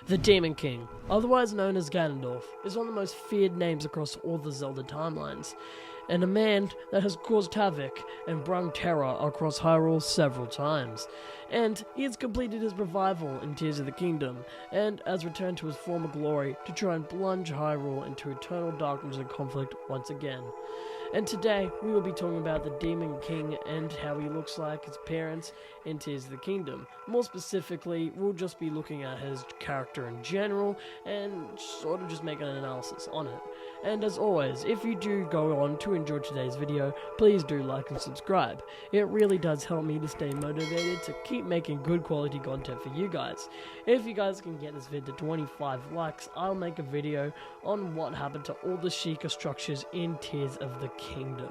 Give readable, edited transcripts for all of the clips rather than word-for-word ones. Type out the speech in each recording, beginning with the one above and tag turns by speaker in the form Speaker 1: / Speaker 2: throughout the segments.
Speaker 1: The Demon King, otherwise known as Ganondorf, is one of the most feared names across all the Zelda timelines, and a man that has caused havoc and brung terror across Hyrule several times. And he has completed his revival in Tears of the Kingdom, and has returned to his former glory to try and plunge Hyrule into eternal darkness and conflict once again. And today, we will be talking about the Demon King and how he looks like, his appearance in Tears of the Kingdom. More specifically, we'll just be looking at his character in general, and sort of just making an analysis on it. And as always, if you do go on to enjoy today's video, please do like and subscribe. It really does help me to stay motivated to keep making good quality content for you guys. If you guys can get this vid to 25 likes, I'll make a video on what happened to all the Sheikah structures in Tears of the Kingdom.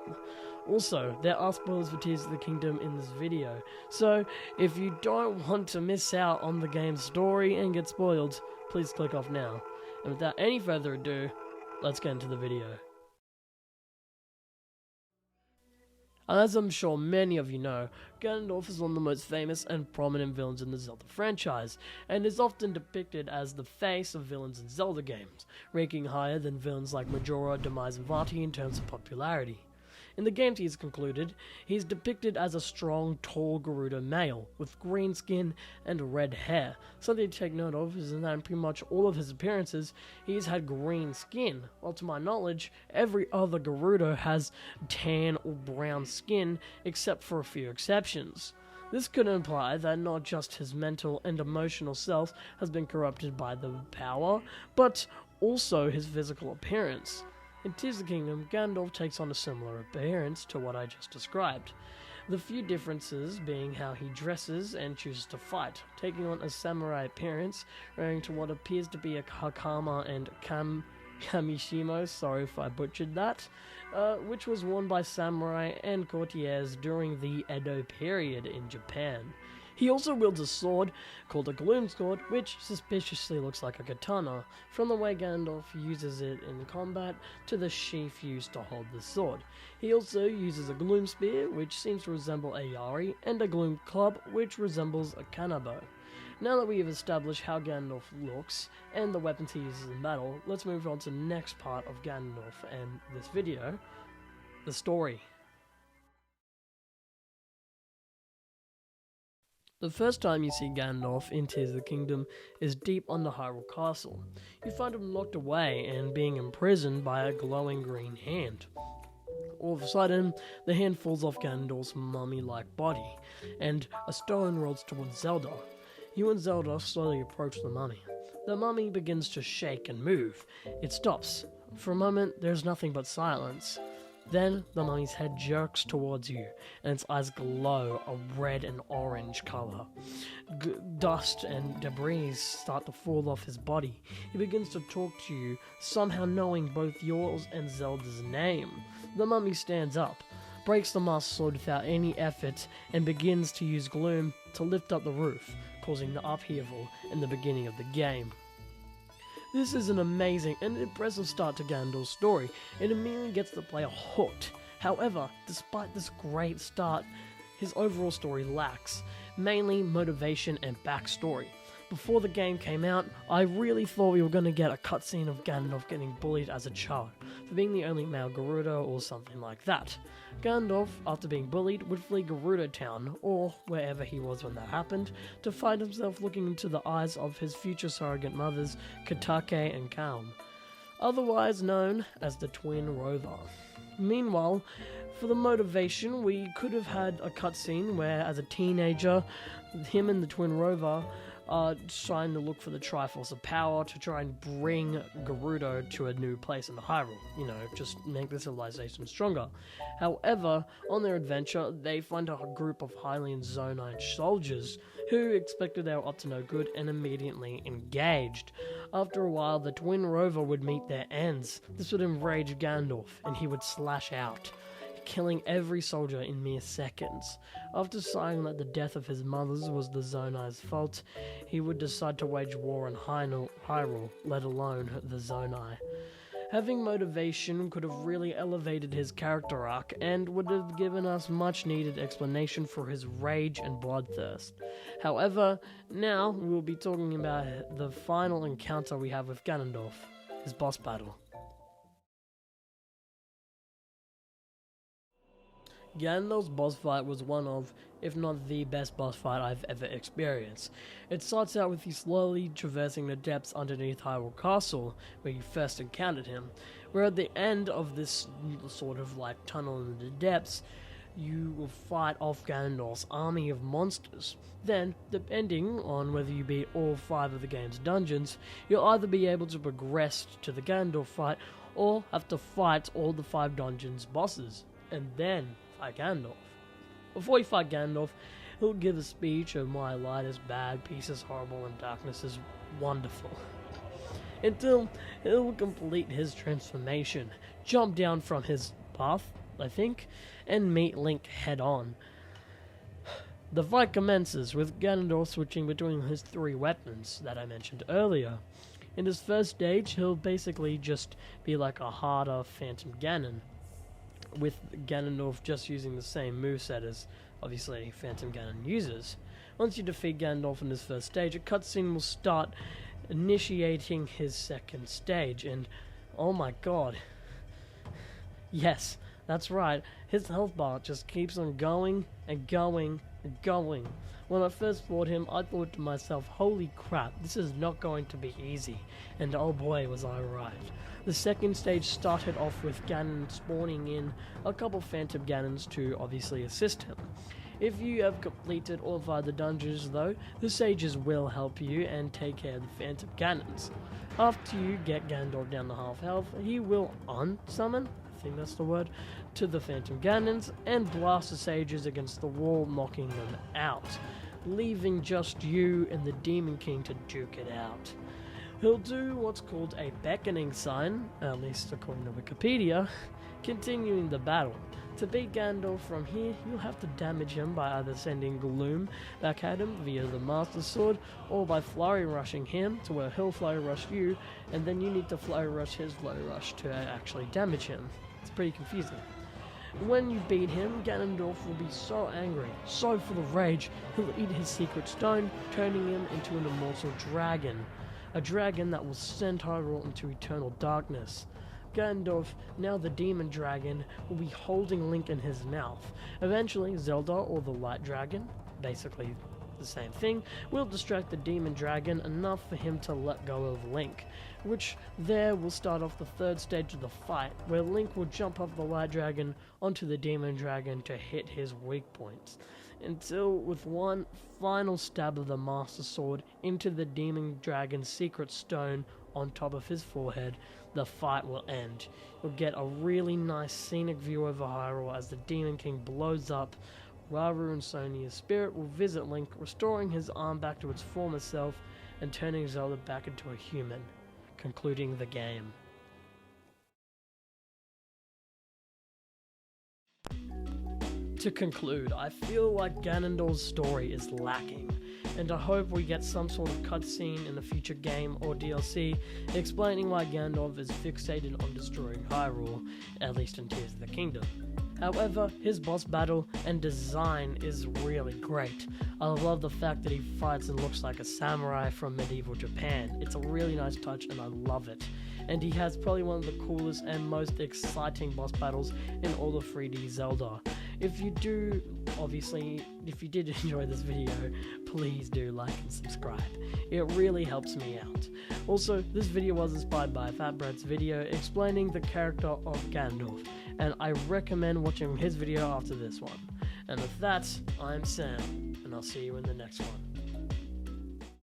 Speaker 1: Also, there are spoilers for Tears of the Kingdom in this video, so if you don't want to miss out on the game's story and get spoiled, please click off now. And without any further ado, let's get into the video. As I'm sure many of you know, Ganondorf is one of the most famous and prominent villains in the Zelda franchise, and is often depicted as the face of villains in Zelda games, ranking higher than villains like Majora, Demise, and Vati in terms of popularity. In the games he has concluded, he is depicted as a strong, tall Gerudo male, with green skin and red hair. Something to take note of is that in pretty much all of his appearances, he's had green skin, while to my knowledge, every other Gerudo has tan or brown skin, except for a few exceptions. This could imply that not just his mental and emotional self has been corrupted by the power, but also his physical appearance. In Tears of the Kingdom, Ganondorf takes on a similar appearance to what I just described, the few differences being how he dresses and chooses to fight, taking on a samurai appearance, wearing to what appears to be a hakama and kamishimo, sorry if I butchered that, which was worn by samurai and courtiers during the Edo period in Japan. He also wields a sword, called a gloom sword, which suspiciously looks like a katana, from the way Ganondorf uses it in combat to the sheath used to hold the sword. He also uses a gloom spear, which seems to resemble a yari, and a gloom club, which resembles a kanabo. Now that we have established how Ganondorf looks, and the weapons he uses in battle, let's move on to the next part of Ganondorf and this video, the story. The first time you see Ganondorf in Tears of the Kingdom is deep under Hyrule Castle. You find him locked away and being imprisoned by a glowing green hand. All of a sudden, the hand falls off Ganondorf's mummy-like body, and a stone rolls towards Zelda. You and Zelda slowly approach the mummy. The mummy begins to shake and move. It stops. For a moment, there's nothing but silence. Then, the mummy's head jerks towards you, and its eyes glow a red and orange color. Dust and debris start to fall off his body. He begins to talk to you, somehow knowing both yours and Zelda's name. The mummy stands up, breaks the master sword without any effort, and begins to use gloom to lift up the roof, causing the upheaval in the beginning of the game. This is an amazing and impressive start to Ganondorf's story. It immediately gets the player hooked. However, despite this great start, his overall story lacks, mainly motivation and backstory. Before the game came out, I really thought we were going to get a cutscene of Ganondorf getting bullied as a child for being the only male Gerudo or something like that. Ganondorf, after being bullied, would flee Gerudo Town, or wherever he was when that happened, to find himself looking into the eyes of his future surrogate mothers, Totk and Kalm, otherwise known as the Twin Rover. Meanwhile, for the motivation, we could have had a cutscene where, as a teenager, him and the Twin Rover are trying to look for the Triforce of Power to try and bring Gerudo to a new place in the Hyrule. You know, just make the civilization stronger. However, on their adventure, they find a group of Hylian Zonite soldiers who expected they were up to no good and immediately engaged. After a while, the Twin Rover would meet their ends. This would enrage Ganondorf, and he would slash out, killing every soldier in mere seconds. After deciding that the death of his mothers was the Zonai's fault, he would decide to wage war on Hyrule, let alone the Zonai. Having motivation could have really elevated his character arc and would have given us much needed explanation for his rage and bloodthirst. However, now we will be talking about the final encounter we have with Ganondorf, his boss battle. Ganondorf's boss fight was one of, if not the best boss fight I've ever experienced. It starts out with you slowly traversing the depths underneath Hyrule Castle, where you first encountered him, where at the end of this sort of like tunnel in the depths, you will fight off Ganondorf's army of monsters. Then, depending on whether you beat all 5 of the game's dungeons, you'll either be able to progress to the Ganondorf fight, or have to fight all the 5 dungeons bosses, and then fight Ganondorf. Before you fight Ganondorf, he'll give a speech of why light is bad, peace is horrible, and darkness is wonderful. Until he'll complete his transformation, jump down from his path, I think, and meet Link head on. The fight commences with Ganondorf switching between his 3 weapons that I mentioned earlier. In his first stage, he'll basically just be like a harder Phantom Ganon, with Ganondorf just using the same moveset as, obviously, Phantom Ganon uses. Once you defeat Ganondorf in his first stage, a cutscene will start initiating his second stage, and oh my god, yes, that's right, his health bar just keeps on going and going and going. When I first fought him, I thought to myself, holy crap, this is not going to be easy, and oh boy was I right. The second stage started off with Ganon spawning in a couple Phantom Ganons to obviously assist him. If you have completed all 5 the dungeons though, the sages will help you and take care of the Phantom Ganons. After you get Ganondorf down to half health, he will unsummon, I think that's the word, to the Phantom Ganons and blast the sages against the wall, knocking them out, leaving just you and the Demon King to duke it out. He'll do what's called a beckoning sign, at least according to Wikipedia, continuing the battle. To beat Ganondorf from here, you'll have to damage him by either sending Gloom back at him via the Master Sword, or by flurry rushing him to where he'll flurry rush you, and then you need to flurry rush his flurry rush to actually damage him. It's pretty confusing. When you beat him, Ganondorf will be so angry, so full of rage, he'll eat his secret stone, turning him into an immortal dragon. A dragon that will send Hyrule into eternal darkness. Ganondorf, now the demon dragon, will be holding Link in his mouth. Eventually, Zelda, or the light dragon, basically the same thing, will distract the demon dragon enough for him to let go of Link, which there will start off the 3rd stage of the fight, where Link will jump off the light dragon onto the demon dragon to hit his weak points, until with one final stab of the Master Sword into the demon dragon's secret stone on top of his forehead, the fight will end. You'll get a really nice scenic view over Hyrule as the Demon King blows up. Rauru and Sonia's spirit will visit Link, restoring his arm back to its former self and turning Zelda back into a human, concluding the game. To conclude, I feel like Ganondorf's story is lacking, and I hope we get some sort of cutscene in a future game or DLC explaining why Ganondorf is fixated on destroying Hyrule, at least in Tears of the Kingdom. However, his boss battle and design is really great. I love the fact that he fights and looks like a samurai from medieval Japan. It's a really nice touch and I love it. And he has probably one of the coolest and most exciting boss battles in all of 3D Zelda. If you did enjoy this video, please do like and subscribe. It really helps me out. Also, this video was inspired by Fatbread's video explaining the character of Ganondorf, and I recommend watching his video after this one. And with that, I'm Sam, and I'll see you in the next one.